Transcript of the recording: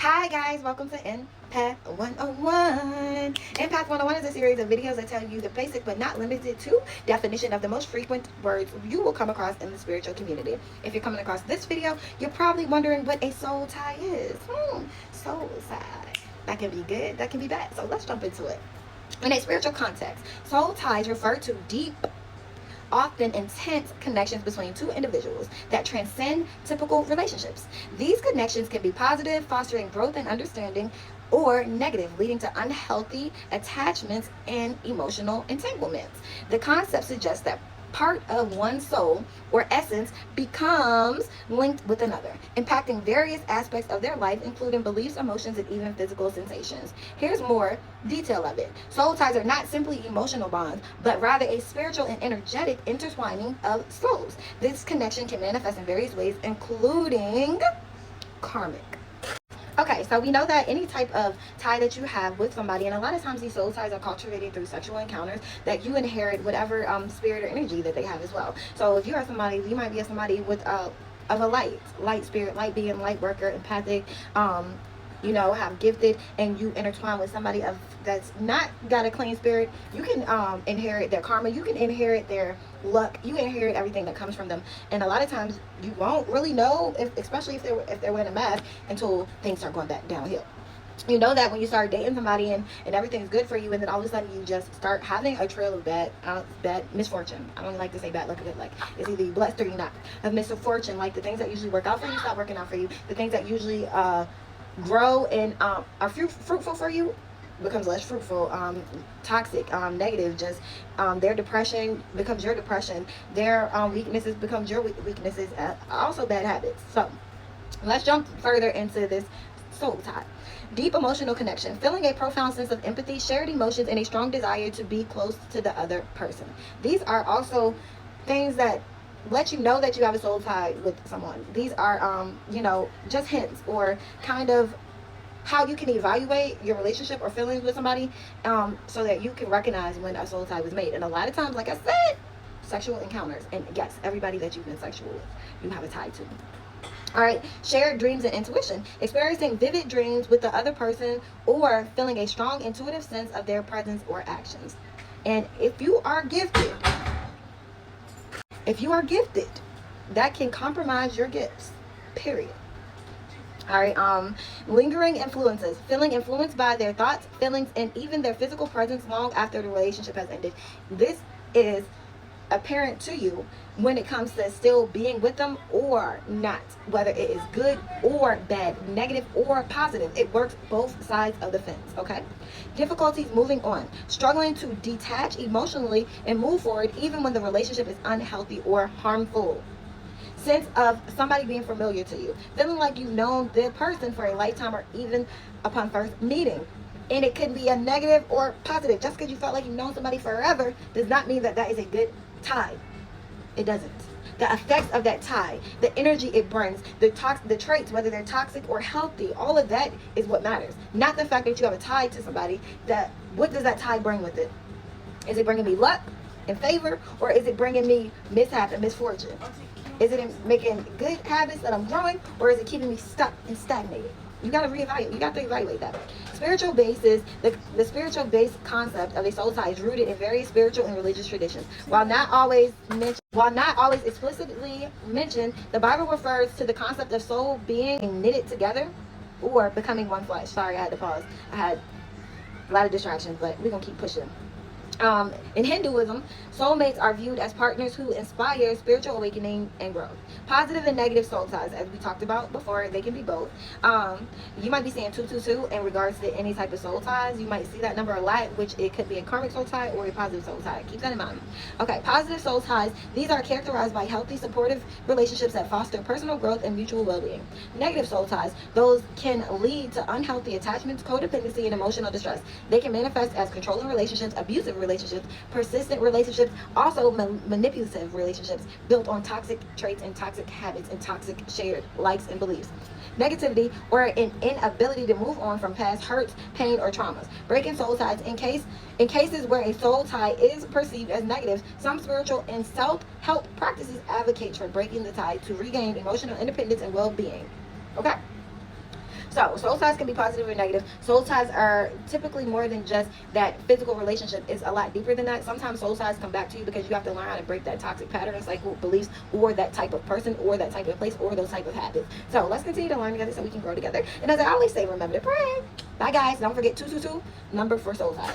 Hi guys, welcome to Empath101. Empath101 is a series of videos that tell you the basic but not limited to definition of the most frequent words you will come across in the spiritual community. If you're coming across this video, you're probably wondering what a soul tie is. Soul tie. That can be good, that can be bad. So let's jump into it. In a spiritual context, soul ties refer to deep, often intense connections between two individuals that transcend typical relationships. These connections can be positive, fostering growth and understanding, or negative, leading to unhealthy attachments and emotional entanglements. The concept suggests that part of one soul or essence becomes linked with another, impacting various aspects of their life, including beliefs, emotions, and even physical sensations. Here's more detail of it. Soul ties are not simply emotional bonds, but rather a spiritual and energetic intertwining of souls. This connection can manifest in various ways, including karmic. Okay, so we know that any type of tie that you have with somebody, and a lot of times these soul ties are cultivated through sexual encounters, that you inherit whatever spirit or energy that they have as well. So if you are somebody, you might be somebody with of a light spirit, light being, light worker, empathic, have gifted, and you intertwine with somebody that's not got a clean spirit, you can inherit their karma, you can inherit their luck, you inherit everything that comes from them. And a lot of times you won't really know, especially if they're wearing a mask, until things start going back downhill. You know that when you start dating somebody and everything's good for you, and then all of a sudden you just start having a trail of bad misfortune. I don't like to say bad luck, good luck. It's either you blessed or you're not. Of misfortune, like the things that usually work out for you stop working out for you. The things that usually grow and are fruitful for you becomes less fruitful, toxic, negative. Just their depression becomes your depression, their weaknesses becomes your weaknesses, also bad habits. So let's jump further into this soul tie. Deep emotional connection, feeling a profound sense of empathy, shared emotions, and a strong desire to be close to the other person. These are also things that let you know that you have a soul tie with someone. These are just hints, or kind of how you can evaluate your relationship or feelings with somebody, so that you can recognize when a soul tie was made. And a lot of times, like I said, sexual encounters, and yes, everybody that you've been sexual with, you have a tie to. All right, shared dreams and intuition, experiencing vivid dreams with the other person, or feeling a strong intuitive sense of their presence or actions. And if you are gifted, that can compromise your gifts, period. All right, lingering influences, feeling influenced by their thoughts, feelings, and even their physical presence long after the relationship has ended. This is apparent to you when it comes to still being with them or not, whether it is good or bad, negative or positive. It works both sides of the fence. Okay, difficulties moving on, struggling to detach emotionally and move forward even when the relationship is unhealthy or harmful. Sense of somebody being familiar to you, feeling like you've known the person for a lifetime or even upon first meeting. And it could be a negative or positive. Just because you felt like you've known somebody forever does not mean that that is a good tie. It doesn't. The effects of that tie, the energy it brings, the traits, whether they're toxic or healthy, all of that is what matters. Not the fact that you have a tie to somebody. What does that tie bring with it? Is it bringing me luck and favor, or is it bringing me mishap and misfortune? Is it making good habits that I'm growing, or is it keeping me stuck and stagnated? You got to reevaluate. You got to evaluate that. Spiritual basis, the spiritual base concept of a soul tie is rooted in various spiritual and religious traditions. While not always explicitly mentioned, the Bible refers to the concept of soul being knitted together or becoming one flesh. Sorry, I had to pause. I had a lot of distractions, but we're gonna keep pushing. In Hinduism, soulmates are viewed as partners who inspire spiritual awakening and growth. Positive and negative soul ties, as we talked about before, they can be both. You might be seeing 222 in regards to any type of soul ties. You might see that number a lot, which it could be a karmic soul tie or a positive soul tie. Keep that in mind. Okay, positive soul ties, these are characterized by healthy, supportive relationships that foster personal growth and mutual well-being. Negative soul ties, those can lead to unhealthy attachments, codependency, and emotional distress. They can manifest as controlling relationships, abusive relationships, persistent relationships, also manipulative relationships built on toxic traits and toxic habits and toxic shared likes and beliefs. Negativity, or an inability to move on from past hurts, pain, or traumas. Breaking soul ties, in cases where a soul tie is perceived as negative, some spiritual and self-help practices advocate for breaking the tie to regain emotional independence and well-being. Okay? So soul ties can be positive or negative. Soul ties are typically more than just that physical relationship. It's a lot deeper than that. Sometimes soul ties come back to you because you have to learn how to break that toxic pattern, cycle, beliefs, or that type of person, or that type of place, or those type of habits. So let's continue to learn together so we can grow together. And as I always say, remember to pray. Bye guys. Don't forget 222 number for soul ties.